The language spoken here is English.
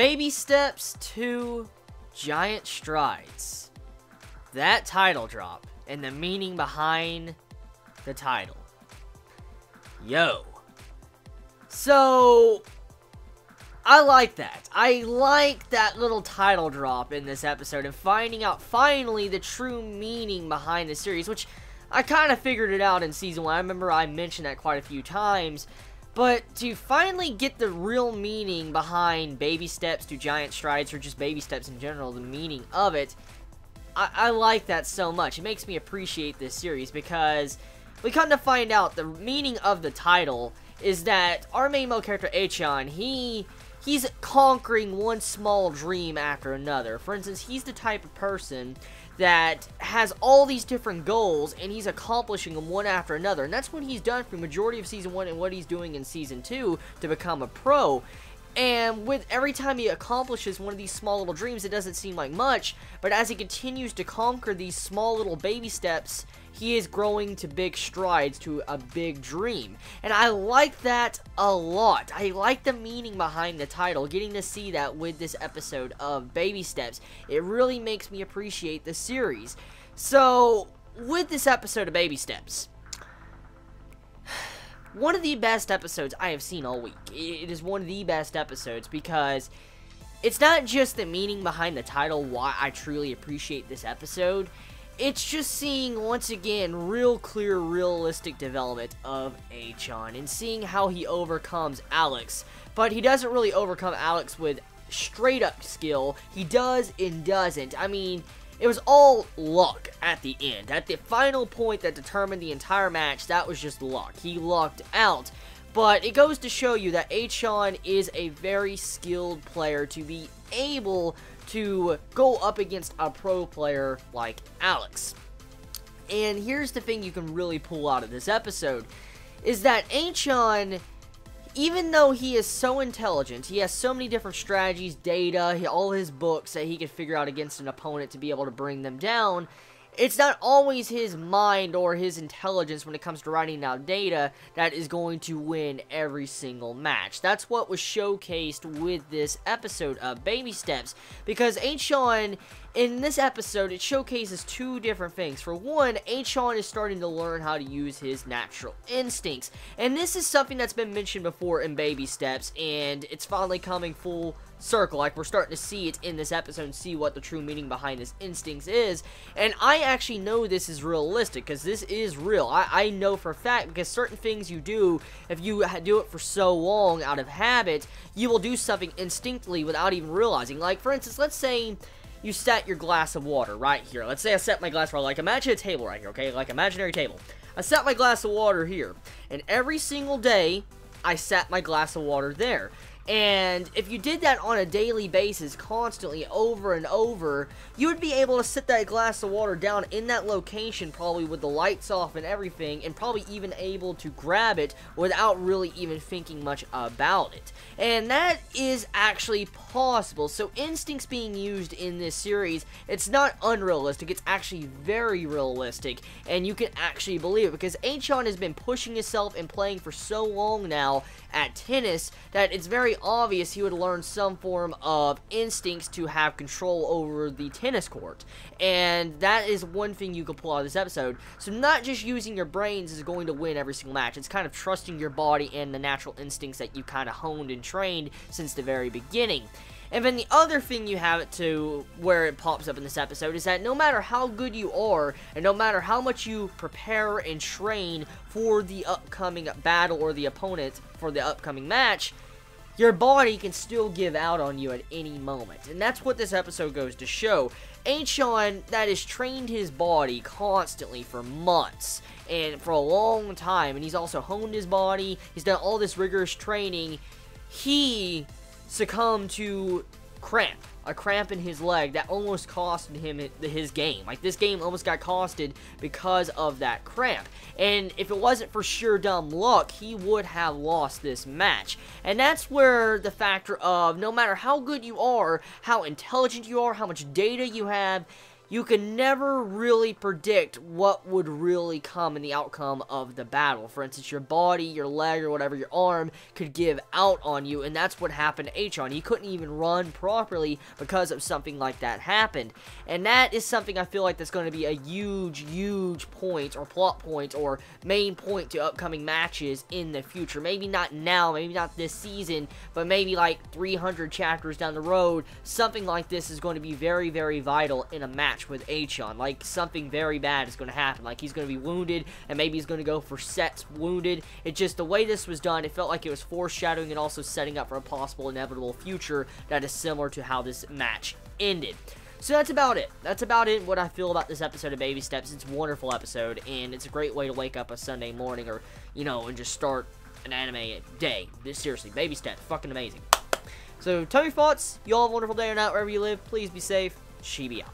Baby steps to giant strides. That title drop and the meaning behind the title. Yo. So, I like that. I like that little title drop in this episode and finding out finally the true meaning behind the series, which I kind of figured it out in Season 1. I remember I mentioned that quite a few times. But to finally get the real meaning behind baby steps to giant strides, or just baby steps in general, the meaning of it, I like that so much. It makes me appreciate this series because we come to find out the meaning of the title is that our main male character, Achan, he's conquering one small dream after another. For instance, he's the type of person that has all these different goals, and he's accomplishing them one after another. And that's what he's done for the majority of Season 1 and what he's doing in Season 2 to become a pro. And with every time he accomplishes one of these small little dreams, it doesn't seem like much, but as he continues to conquer these small little baby steps, he is growing to big strides to a big dream. And I like that a lot. I like the meaning behind the title, getting to see that with this episode of Baby Steps. It really makes me appreciate the series. So, with this episode of Baby Steps, one of the best episodes I have seen all week. It is one of the best episodes because it's not just the meaning behind the title why I truly appreciate this episode. It's just seeing, once again, real clear, realistic development of Achan and seeing how he overcomes Alex. But he doesn't really overcome Alex with straight up skill. He does and doesn't. I mean, it was all luck at the end. At the final point that determined the entire match, that was just luck. He lucked out. But it goes to show you that Achan is a very skilled player to be able to go up against a pro player like Alex. And here's the thing you can really pull out of this episode, is that Achan, even though he is so intelligent, he has so many different strategies, data, all his books that he can figure out against an opponent to be able to bring them down, it's not always his mind or his intelligence when it comes to writing down data that is going to win every single match. That's what was showcased with this episode of Baby Steps, because Achan, in this episode, it showcases two different things. For one, Achan is starting to learn how to use his natural instincts, and this is something that's been mentioned before in Baby Steps, and it's finally coming full circle. Like, we're starting to see it in this episode and see what the true meaning behind his instincts is. And I actually know this is realistic, because this is real. I know for a fact, because certain things you do, if you do it for so long out of habit, you will do something instinctively without even realizing. Like, for instance, let's say you set your glass of water right here. Let's say I set my glass of water, like imagine a table right here, okay? Like imaginary table. I set my glass of water here, and every single day, I set my glass of water there. And if you did that on a daily basis, constantly, over and over, you would be able to sit that glass of water down in that location, probably with the lights off and everything, and probably even able to grab it without really even thinking much about it. And that is actually possible. So instincts being used in this series, it's not unrealistic, it's actually very realistic, and you can actually believe it, because Achan has been pushing himself and playing for so long now at tennis that it's very obvious he would learn some form of instincts to have control over the tennis court. And that is one thing you can pull out of this episode. So not just using your brains is going to win every single match. It's kind of trusting your body and the natural instincts that you kind of honed and trained since the very beginning. And then the other thing you have it to where it pops up in this episode is that no matter how good you are, and no matter how much you prepare and train for the upcoming battle or the opponent for the upcoming match, your body can still give out on you at any moment. And that's what this episode goes to show. Achan, that has trained his body constantly for months and for a long time, and he's also honed his body, he's done all this rigorous training, he succumbed to a cramp in his leg that almost costed him his game. Like, this game almost got costed because of that cramp. And if it wasn't for sheer dumb luck, he would have lost this match. And that's where the factor of no matter how good you are, how intelligent you are, how much data you have, you can never really predict what would really come in the outcome of the battle. For instance, your body, your leg, or whatever, your arm could give out on you, and that's what happened to H-On. He couldn't even run properly because of something like that happened. And that is something I feel like that's going to be a huge point, or plot point, or main point to upcoming matches in the future. Maybe not now, maybe not this season, but maybe like 300 chapters down the road, something like this is going to be very, very vital in a match with H-On. Like, something very bad is going to happen. Like, he's going to be wounded, and maybe he's going to go for sets wounded. It's just the way this was done, it felt like it was foreshadowing and also setting up for a possible inevitable future that is similar to how this match ended. So that's about it. That's about it, what I feel about this episode of Baby Steps. It's a wonderful episode, and it's a great way to wake up a Sunday morning, or, you know, and just start an anime day. Seriously, Baby Steps, fucking amazing. So, tell me your thoughts. You all have a wonderful day or night wherever you live. Please be safe. Chibi out.